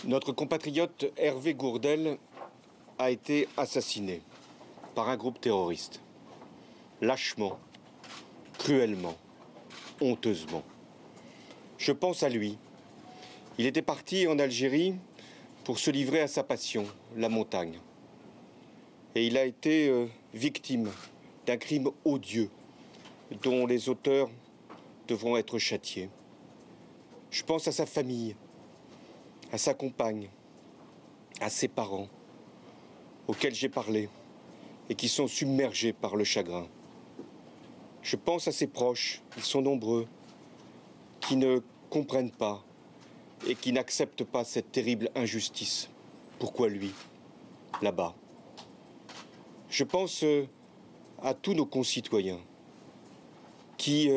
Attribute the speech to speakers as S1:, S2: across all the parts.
S1: Notre compatriote Hervé Gourdel a été assassiné par un groupe terroriste. Lâchement, cruellement, honteusement. Je pense à lui. Il était parti en Algérie pour se livrer à sa passion, la montagne. Et il a été victime d'un crime odieux dont les auteurs devront être châtiés. Je pense à sa famille, à sa compagne, à ses parents, auxquels j'ai parlé et qui sont submergés par le chagrin. Je pense à ses proches, ils sont nombreux, qui ne comprennent pas et qui n'acceptent pas cette terrible injustice. Pourquoi lui, là-bas? Je pense à tous nos concitoyens qui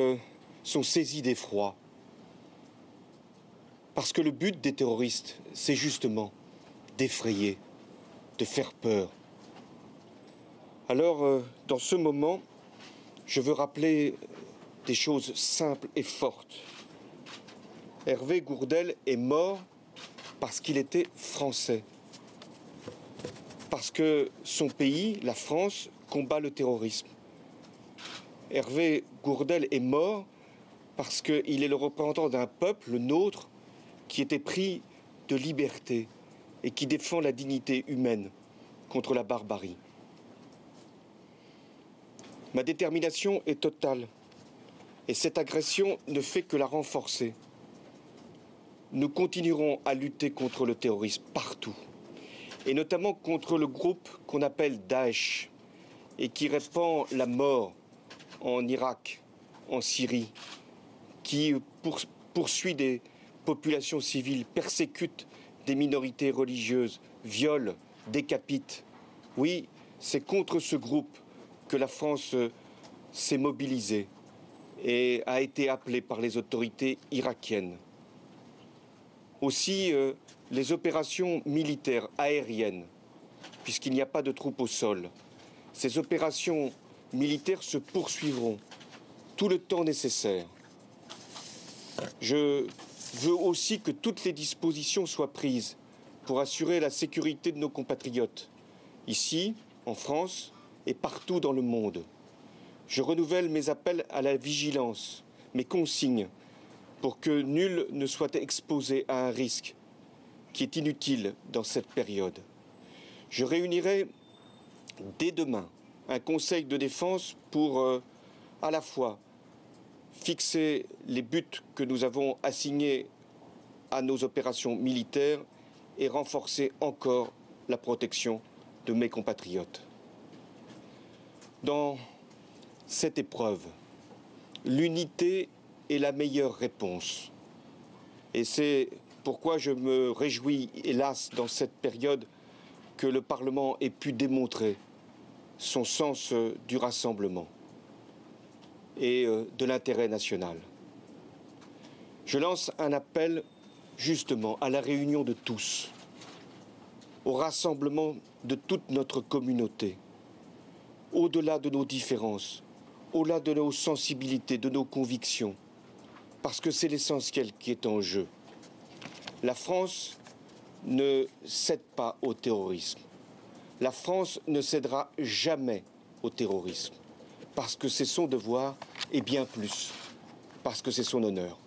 S1: sont saisis d'effroi. Parce que le but des terroristes, c'est justement d'effrayer, de faire peur. Alors, dans ce moment, je veux rappeler des choses simples et fortes. Hervé Gourdel est mort parce qu'il était français. Parce que son pays, la France, combat le terrorisme. Hervé Gourdel est mort parce qu'il est le représentant d'un peuple, le nôtre, qui était pris de liberté et qui défend la dignité humaine contre la barbarie. Ma détermination est totale et cette agression ne fait que la renforcer. Nous continuerons à lutter contre le terrorisme partout et notamment contre le groupe qu'on appelle Daesh et qui répand la mort en Irak, en Syrie, qui poursuit des populations civiles, persécute des minorités religieuses, viole, décapite. Oui, c'est contre ce groupe que la France s'est mobilisée et a été appelée par les autorités irakiennes. Aussi, les opérations militaires aériennes, puisqu'il n'y a pas de troupes au sol, ces opérations militaires se poursuivront tout le temps nécessaire. Je veux aussi que toutes les dispositions soient prises pour assurer la sécurité de nos compatriotes, ici, en France et partout dans le monde. Je renouvelle mes appels à la vigilance, mes consignes, pour que nul ne soit exposé à un risque qui est inutile dans cette période. Je réunirai dès demain un conseil de défense pour à la fois fixer les buts que nous avons assignés à nos opérations militaires et renforcer encore la protection de mes compatriotes. Dans cette épreuve, l'unité est la meilleure réponse. Et c'est pourquoi je me réjouis, hélas, dans cette période, que le Parlement ait pu démontrer son sens du rassemblement et de l'intérêt national. Je lance un appel justement à la réunion de tous, au rassemblement de toute notre communauté, au-delà de nos différences, au-delà de nos sensibilités, de nos convictions, parce que c'est l'essentiel qui est en jeu. La France ne cède pas au terrorisme. La France ne cédera jamais au terrorisme, parce que c'est son devoir et bien plus, parce que c'est son honneur.